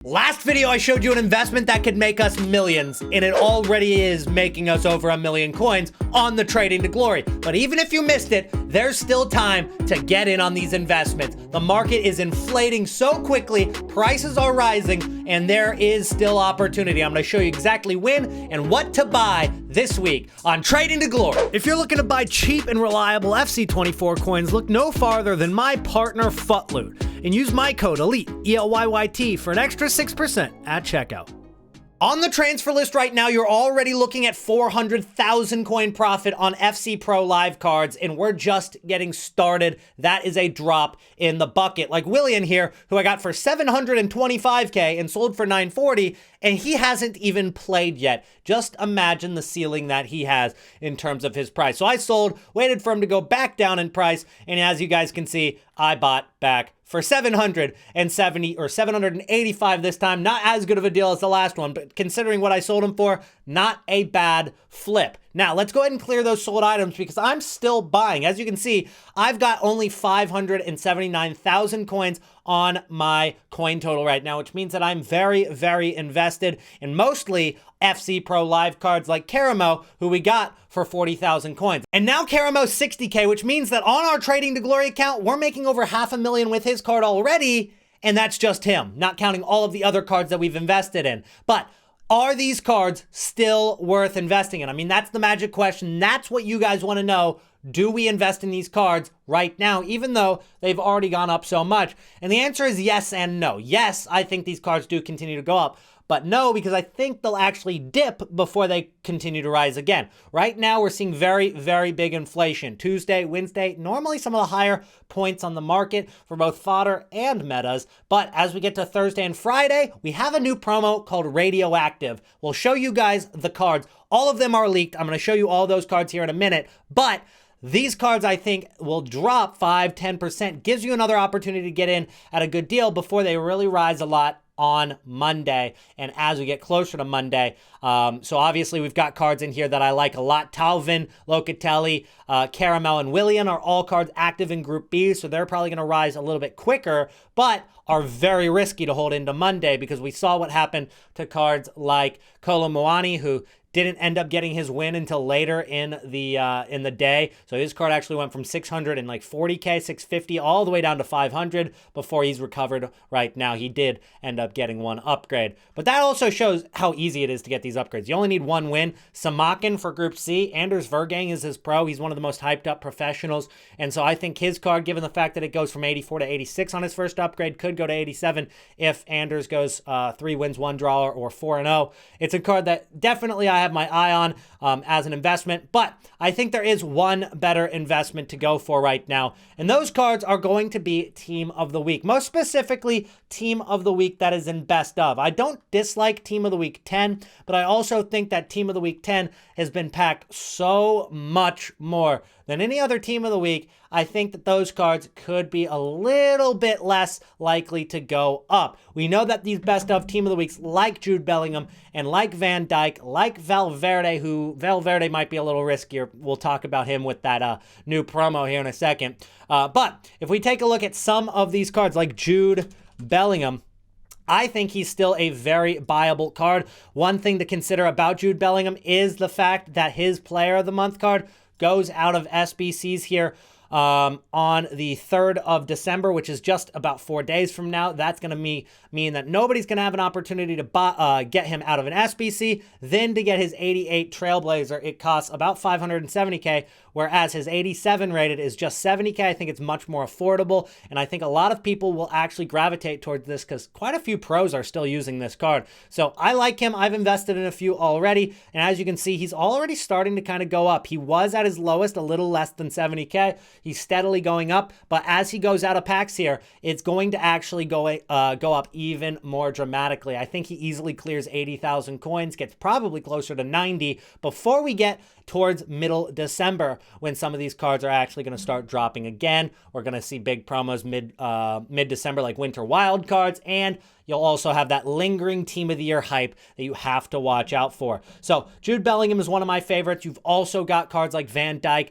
Last video I showed you an investment that could make us millions, and it already is making us over 1 million coins on the Trading to Glory. But even if you missed it, there's still time to get in on these investments. The market is inflating so quickly, prices are rising, and there is still opportunity. I'm going to show you exactly when and what to buy this week on Trading to Glory. If you're looking to buy cheap and reliable FC24 coins, look no farther than my partner FUTLOOT and use my code ELYYT, ELYYT, for an extra 6% at checkout. On the transfer list right now, you're already looking at 400,000 coin profit on FC Pro live cards, and we're just getting started. That is a drop in the bucket. Like Willian here, who I got for 725K and sold for 940, and he hasn't even played yet. Just imagine the ceiling that he has in terms of his price. So I sold, waited for him to go back down in price, and as you guys can see, I bought back for 770 or 785 this time. Not as good of a deal as the last one, but considering what I sold him for, not a bad flip. Now, let's go ahead and clear those sold items because I'm still buying. As you can see, I've got only 579,000 coins on my coin total right now, which means that I'm very, very invested in mostly FC Pro live cards like Karamo, who we got for 40,000 coins. And now Karamo's 60K, which means that on our Trading to Glory account, we're making over 500,000 with his card already, and that's just him, not counting all of the other cards that we've invested in. But are these cards still worth investing in? I mean, that's the magic question. That's what you guys want to know. Do we invest in these cards right now, even though they've already gone up so much? And the answer is yes and no. Yes, I think these cards do continue to go up. But no, because I think they'll actually dip before they continue to rise again. Right now, we're seeing very, very big inflation. Tuesday, Wednesday, normally some of the higher points on the market for both fodder and metas. But as we get to Thursday and Friday, we have a new promo called Radioactive. We'll show you guys the cards. All of them are leaked. I'm going to show you all those cards here in a minute. But these cards, I think, will drop 5-10%. Gives you another opportunity to get in at a good deal before they really rise a lot on Monday and as we get closer to Monday. So obviously we've got cards in here that I like a lot. Talvin, Locatelli, Caramel, and Willian are all cards active in Group B, so they're probably going to rise a little bit quicker, but are very risky to hold into Monday because we saw what happened to cards like Kolo Muani, who didn't end up getting his win until later in the day. So his card actually went from 640K, 650, all the way down to 500 before he's recovered right now. He did end up getting one upgrade. But that also shows how easy it is to get these upgrades. You only need one win. Samakin for Group C. Anders Vergang is his pro. He's one of the most hyped up professionals. And so I think his card, given the fact that it goes from 84 to 86 on his first upgrade, could go to 87 if Anders goes 3 wins, 1 draw, or 4-0. It's a card that definitely I have my eye on as an investment, but I think there is one better investment to go for right now, and those cards are going to be Team of the Week, most specifically Team of the Week that is in Best Of. I don't dislike Team of the Week 10, but I also think that Team of the Week 10 has been packed so much more than any other Team of the Week. I think that those cards could be a little bit less likely to go up. We know that these Best Of Team of the Weeks, like Jude Bellingham and like Van Dijk, like Valverde, who Valverde might be a little riskier. We'll talk about him with that new promo here in a second. But if we take a look at some of these cards like Jude Bellingham, I think he's still a very buyable card. One thing to consider about Jude Bellingham is the fact that his Player of the Month card goes out of SBCs here on the 3rd of December, which is just about 4 days from now. That's going to mean that nobody's going to have an opportunity to get him out of an SBC. Then to get his 88 Trailblazer, it costs about 570K, whereas his 87 rated is just 70K. I think it's much more affordable, and I think a lot of people will actually gravitate towards this because quite a few pros are still using this card. So I like him. I've invested in a few already, and as you can see, he's already starting to kind of go up. He was at his lowest a little less than 70K. He's steadily going up, but as he goes out of packs here, it's going to actually go up even more dramatically. I think he easily clears 80,000 coins, gets probably closer to 90 before we get towards middle December, when some of these cards are actually going to start dropping again. We're going to see big promos mid-December like Winter Wild cards, and you'll also have that lingering Team of the Year hype that you have to watch out for. So Jude Bellingham is one of my favorites. You've also got cards like Van Dijk,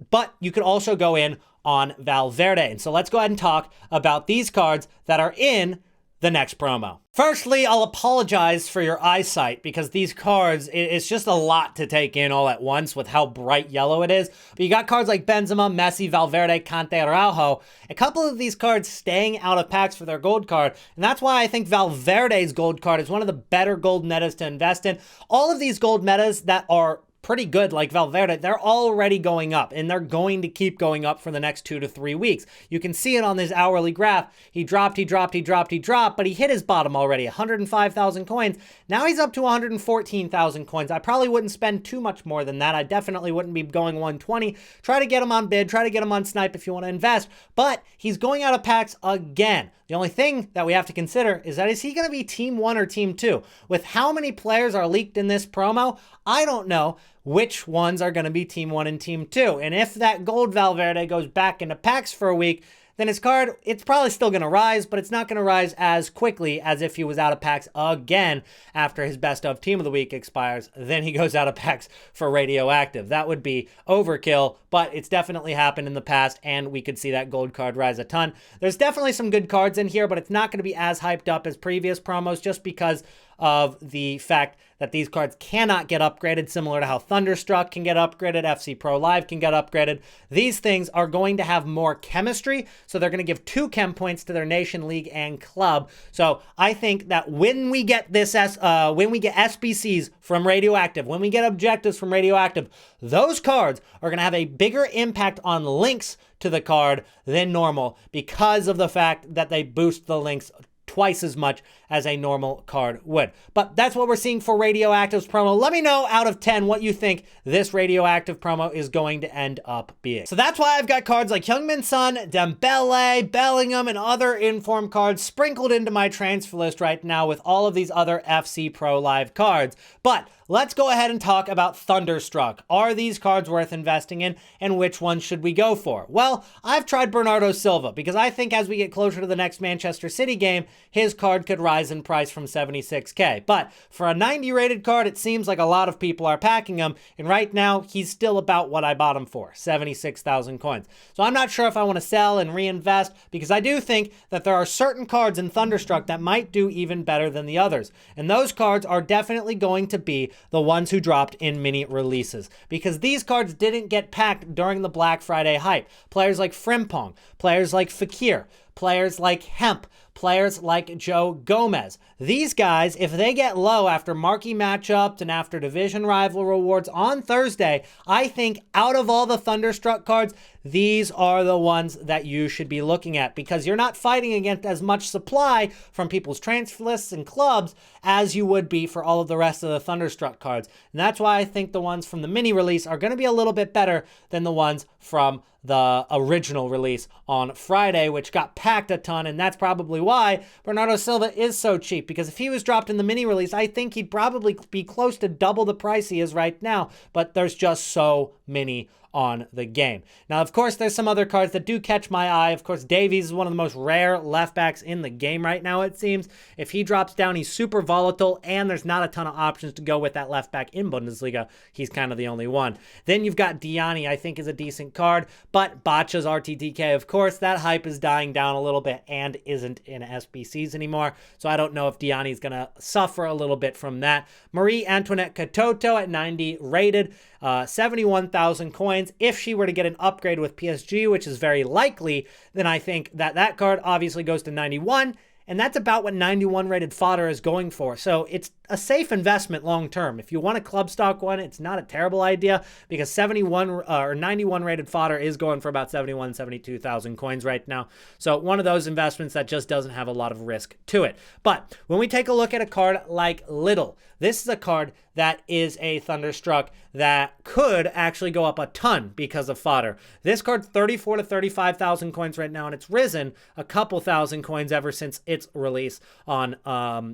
but you could also go in on Valverde. And so let's go ahead and talk about these cards that are in the next promo. Firstly, I'll apologize for your eyesight because these cards, it's just a lot to take in all at once with how bright yellow it is. But you got cards like Benzema, Messi, Valverde, Kante, Araujo. A couple of these cards staying out of packs for their gold card. And that's why I think Valverde's gold card is one of the better gold metas to invest in. All of these gold metas that are pretty good, like Valverde, they're already going up, and they're going to keep going up for the next 2 to 3 weeks. You can see it on this hourly graph. He dropped, but he hit his bottom already, 105,000 coins. Now he's up to 114,000 coins. I probably wouldn't spend too much more than that. I definitely wouldn't be going 120. Try to get him on bid, try to get him on snipe if you want to invest, but he's going out of packs again. The only thing that we have to consider is that, is he going to be Team 1 or Team 2? With how many players are leaked in this promo, I don't know which ones are going to be Team 1 and Team 2. And if that gold Valverde goes back into packs for a week, then his card, it's probably still going to rise, but it's not going to rise as quickly as if he was out of packs again after his best of team of the week expires. Then he goes out of packs for radioactive. That would be overkill, but it's definitely happened in the past, and we could see that gold card rise a ton. There's definitely some good cards in here, but it's not going to be as hyped up as previous promos just because of the fact that these cards cannot get upgraded, similar to how Thunderstruck can get upgraded, FC Pro Live can get upgraded. These things are going to have more chemistry, so they're going to give 2 chem points to their nation, league, and club. So I think that when we get this, when we get SBCs from Radioactive, when we get objectives from Radioactive, those cards are going to have a bigger impact on links to the card than normal because of the fact that they boost the links twice as much as a normal card would. But that's what we're seeing for Radioactive's promo. Let me know out of 10 what you think this Radioactive promo is going to end up being. So that's why I've got cards like Heung-min Son, Dembele, Bellingham, and other informed cards sprinkled into my transfer list right now with all of these other FC Pro Live cards. But let's go ahead and talk about Thunderstruck. Are these cards worth investing in, and which ones should we go for? Well, I've tried Bernardo Silva because I think as we get closer to the next Manchester City game, his card could rise in price from 76k. But for a 90 rated card, it seems like a lot of people are packing him, and right now he's still about what I bought him for, 76,000 coins. So I'm not sure if I want to sell and reinvest because I do think that there are certain cards in Thunderstruck that might do even better than the others. And those cards are definitely going to be the ones who dropped in mini releases because these cards didn't get packed during the Black Friday hype. Players like Frimpong, players like Fekir, players like Hemp, players like Joe Gomez. These guys, if they get low after marquee matchups and after division rival rewards on Thursday, I think out of all the Thunderstruck cards, these are the ones that you should be looking at because you're not fighting against as much supply from people's transfer lists and clubs as you would be for all of the rest of the Thunderstruck cards. And that's why I think the ones from the mini release are going to be a little bit better than the ones from the original release on Friday, which got packed a ton, and that's probably why Bernardo Silva is so cheap, because if he was dropped in the mini release, I think he'd probably be close to double the price he is right now, but there's just so many on the game. Now, of course, there's some other cards that do catch my eye. Of course, Davies is one of the most rare left backs in the game right now, it seems. If he drops down, he's super volatile, and there's not a ton of options to go with that left back in Bundesliga. He's kind of the only one. Then you've got Diani, I think is a decent card, but Bacha's RTTK, of course, that hype is dying down a little bit and isn't in SBCs anymore, so I don't know if Diani is going to suffer a little bit from that. Marie Antoinette Katoto at 90 rated, 71,000 coins. If she were to get an upgrade with PSG, which is very likely, then I think that that card obviously goes to 91, and that's about what 91 rated fodder is going for. So it's a safe investment long term. If you want a club stock one, it's not a terrible idea because 71 or 91 rated fodder is going for about 71, 72,000 coins right now. So one of those investments that just doesn't have a lot of risk to it. But when we take a look at a card like Little, this is a card that is a Thunderstruck that could actually go up a ton because of fodder. This card, 34 to 35,000 coins right now, and it's risen a couple thousand coins ever since its release on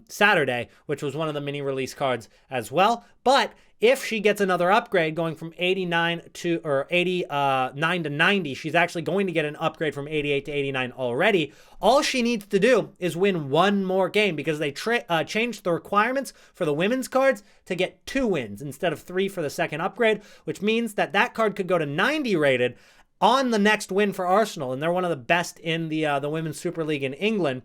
Saturday, which was one of the mini release cards as well. But if she gets another upgrade going from 89 to 90, she's actually going to get an upgrade from 88 to 89 already. All she needs to do is win one more game because they changed the requirements for the women's cards to get 2 wins instead of 3 for the second upgrade, which means that that card could go to 90 rated on the next win for Arsenal, and they're one of the best in the Women's Super League in England,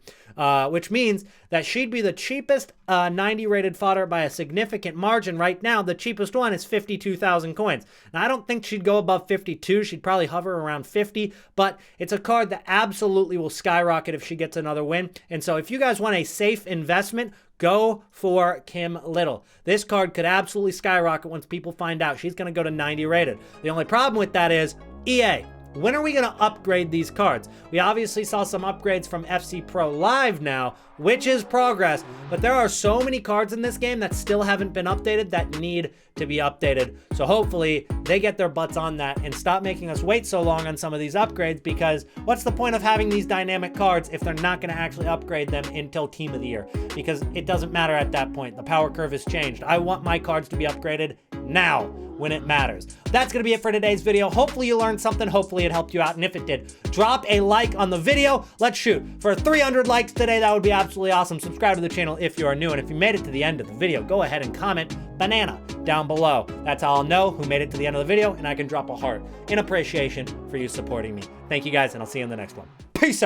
which means that she'd be the cheapest 90 rated fodder by a significant margin. Right now, the cheapest one is 52,000 coins. Now, I don't think she'd go above 52. She'd probably hover around 50, but it's a card that absolutely will skyrocket if she gets another win. And so if you guys want a safe investment, go for Kim Little. This card could absolutely skyrocket once people find out she's going to go to 90 rated. The only problem with that is EA. When are we going to upgrade these cards? We obviously saw some upgrades from FC Pro Live now, which is progress, but there are so many cards in this game that still haven't been updated that need to be updated. So hopefully they get their butts on that and stop making us wait so long on some of these upgrades, because what's the point of having these dynamic cards if they're not going to actually upgrade them until Team of the Year? Because it doesn't matter at that point. The power curve has changed. I want my cards to be upgraded now, when it matters. That's gonna be it for today's video. Hopefully you learned something. Hopefully it helped you out. And if it did, drop a like on the video. Let's shoot for 300 likes today. That would be absolutely awesome. Subscribe to the channel if you are new. And if you made it to the end of the video, go ahead and comment banana down below. That's how I'll know who made it to the end of the video, and I can drop a heart in appreciation for you supporting me. Thank you guys, and I'll see you in the next one. Peace out.